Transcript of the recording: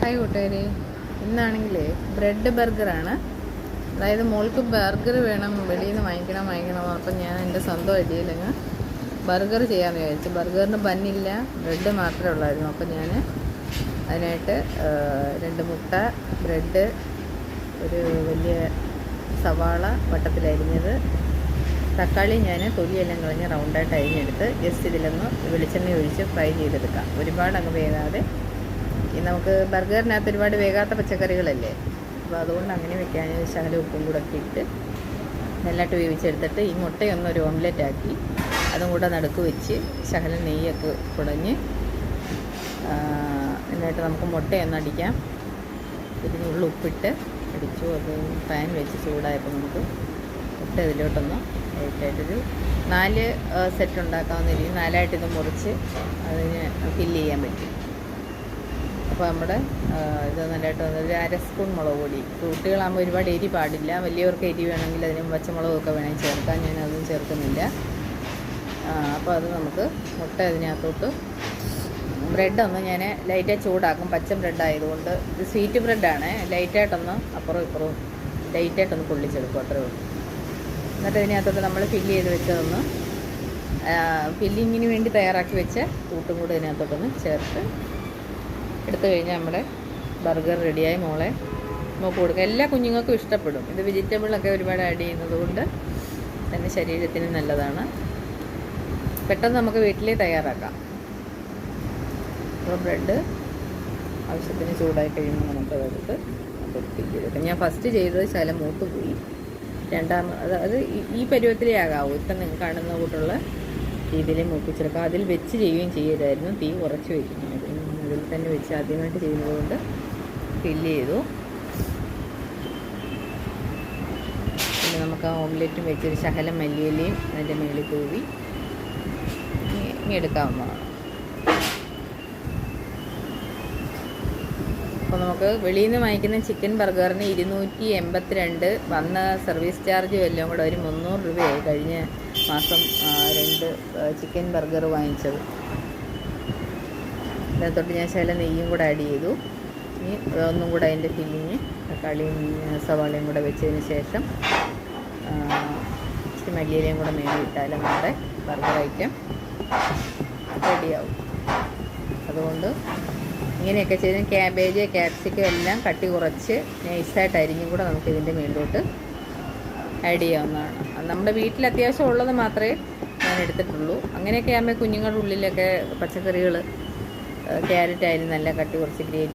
Hi കൂട്ടുകാരെ, ഇന്നാണെങ്കിലേ bread ബർഗറാണ്. അതായത് മോൾക്ക് ബർഗർ വേണം, വെളിയിൽ നിന്ന് വാങ്ങിക്കണം. അപ്പം ഞാൻ എൻ്റെ സ്വന്തം ഐഡിയയിലങ്ങ് ബർഗർ ചെയ്യാമെന്ന് വിചാരിച്ചു. ബർഗറിന് ബന്നില്ല, ബ്രെഡ് മാത്രമേ ഉള്ളായിരുന്നു. അപ്പം ഞാൻ അതിനായിട്ട് 2 മുട്ട, ബ്രെഡ്, ഒരു വലിയ സവാള വട്ടത്തിലരിഞ്ഞത്, തക്കാളി ഞാൻ തൊലിയെല്ലാം കളഞ്ഞ് റൗണ്ടായിട്ട് അരിഞ്ഞെടുത്ത് ജസ്റ്റ് ഇതിലൊന്ന് വെളിച്ചെണ്ണ ഒഴിച്ച് ഫ്രൈ ചെയ്തെടുക്കാം. ഒരുപാട് അങ്ങ് വേകാതെ. നമുക്ക് ബർഗറിനകത്ത് ഒരുപാട് വേകാത്ത പച്ചക്കറികളല്ലേ, അപ്പോൾ അതുകൊണ്ട് അങ്ങനെ വെക്കാൻ ശകലം ഉപ്പും കൂടെ ഒക്കെ ഇട്ട് നല്ലതായിട്ട് വേവിച്ചെടുത്തിട്ട് ഈ മുട്ടയൊന്നൊരു ഓംലെറ്റ് ആക്കി അതും കൂടെ നടുക്ക് വെച്ച് ശകലം നെയ്യൊക്കെ കുടഞ്ഞ് എന്നിട്ട് നമുക്ക് മുട്ടയൊന്ന് അടിക്കാം. ഇതിനുള്ള ഉപ്പിട്ട് അടിച്ചു. അത് പാൻ വെച്ച് ചൂടായപ്പോൾ നമുക്ക് മുട്ട ഇതിലോട്ടൊന്ന് ലൈറ്റായിട്ടൊരു 4 സെറ്റ് ഉണ്ടാക്കാവുന്ന രീതിയിൽ 4ആയിട്ട് ഇത് മുറിച്ച് അതിന് ഫില്ല് ചെയ്യാൻ പറ്റും. അപ്പോൾ നമ്മുടെ ഇത് നല്ലതായിട്ട് ഒരു 1/2 സ്പൂൺ മുളക് പൊടി. കുട്ടികളാകുമ്പോൾ ഒരുപാട് എരി പാടില്ല. വലിയവർക്ക് എരി വേണമെങ്കിൽ അതിന് പച്ചമുളകൊക്കെ വേണമെങ്കിൽ ചേർക്കാം. ഞാനതൊന്നും ചേർക്കുന്നില്ല. അപ്പോൾ അത് നമുക്ക് മുട്ട ഇതിനകത്തോട്ട്, ബ്രെഡൊന്ന് ഞാൻ ലൈറ്റായി ചൂടാക്കും. പച്ച ബ്രെഡായതുകൊണ്ട് ഇത് സ്വീറ്റ് ബ്രെഡാണ്. ലൈറ്റായിട്ടൊന്ന് അപ്പുറവും ഇപ്പുറവും ലൈറ്റായിട്ടൊന്ന് പൊള്ളിച്ചെടുക്കും, അത്രയേ ഉള്ളൂ. എന്നിട്ട് ഇതിനകത്തോട്ട് നമ്മൾ ഫില്ല് ചെയ്ത് വെച്ചതൊന്ന് ഫില്ലിങ്ങിന് വേണ്ടി തയ്യാറാക്കി വെച്ച കൂട്ടും കൂടെ ഇതിനകത്തോട്ടൊന്ന് ചേർത്ത് എടുത്തു കഴിഞ്ഞാൽ നമ്മുടെ ബർഗർ റെഡിയായി. മോൾക്ക് കൊടുക്കുക. എല്ലാ കുഞ്ഞുങ്ങൾക്കും ഇഷ്ടപ്പെടും. ഇത് വെജിറ്റബിളൊക്കെ ഒരുപാട് ആഡ് ചെയ്യുന്നത് കൊണ്ട് തന്നെ ശരീരത്തിന് നല്ലതാണ്. പെട്ടെന്ന് നമുക്ക് വീട്ടിൽ തയ്യാറാക്കാം. അപ്പോൾ ബ്രെഡ് ആവശ്യത്തിന് ചൂടായി കഴിയുമ്പോൾ നമുക്കതെടുത്ത് ഫില്ല്. ഞാൻ ഫസ്റ്റ് ചെയ്തത് ശകലം മൂത്ത് പോയി. അത് ഈ പരുവത്തിലേ ആകാവൂ. ഇപ്പം നിങ്ങൾ കാണുന്ന കൂട്ടുള്ള രീതിയിൽ മൂപ്പിച്ചെടുക്കാം. അതിൽ വെച്ച് ചെയ്യുകയും ചെയ്യരുതായിരുന്നു. തീ കുറച്ച് വയ്ക്കുന്നത്. അതിൽ തന്നെ വെച്ച് ആദ്യമായിട്ട് ചെയ്യുന്നത് കൊണ്ട് ഫില്ല് ചെയ്തു. പിന്നെ നമുക്ക് ആ ഓംലെറ്റും വെച്ചൊരു ശകലം മല്ലിയിലയും അതിൻ്റെ മേളിൽ തൂവി ഇനി എടുക്കാവുന്നതാണ്. അപ്പോൾ നമുക്ക് വെളിയിൽ നിന്ന് വാങ്ങിക്കുന്ന ചിക്കൻ ബർഗറിന് 282 വന്ന സർവീസ് ചാർജും എല്ലാം കൂടെ ഒരു 300 രൂപയായി. കഴിഞ്ഞ മാസം 2 ചിക്കൻ ബർഗർ വാങ്ങിച്ചത്. അതിനകത്തോട്ട് ഞാൻ ശകലം നെയ്യും കൂടെ ആഡ് ചെയ്തു. ഇനി ഒന്നും കൂടെ അതിൻ്റെ ഫില്ലിങ് തക്കാളിയും സവാളയും കൂടെ വെച്ചതിന് ശേഷം ഇച്ചിരി മല്ലിയിലയും കൂടെ മേടിയിട്ടാലും നമ്മുടെ ബർഗർ ഐറ്റം റെഡിയാവും. അതുകൊണ്ട് ഇങ്ങനെയൊക്കെ ചെയ്ത് ക്യാബേജ്, ക്യാപ്സിക്കം എല്ലാം കട്ടി കുറച്ച് നൈസായിട്ട് അരിഞ്ഞും കൂടെ നമുക്ക് ഇതിൻ്റെ മേളിലോട്ട് ആഡ് ചെയ്യാവുന്നതാണ്. നമ്മുടെ വീട്ടിൽ അത്യാവശ്യം ഉള്ളത് മാത്രമേ ഞാൻ എടുത്തിട്ടുള്ളൂ. അങ്ങനെയൊക്കെ ആകുമ്പോൾ കുഞ്ഞുങ്ങളുടെ ഉള്ളിലൊക്കെ പച്ചക്കറികൾ, ക്യാരറ്റ് ആയാലും നല്ല കട്ടി കുറച്ച് ഗ്രേറ്റ്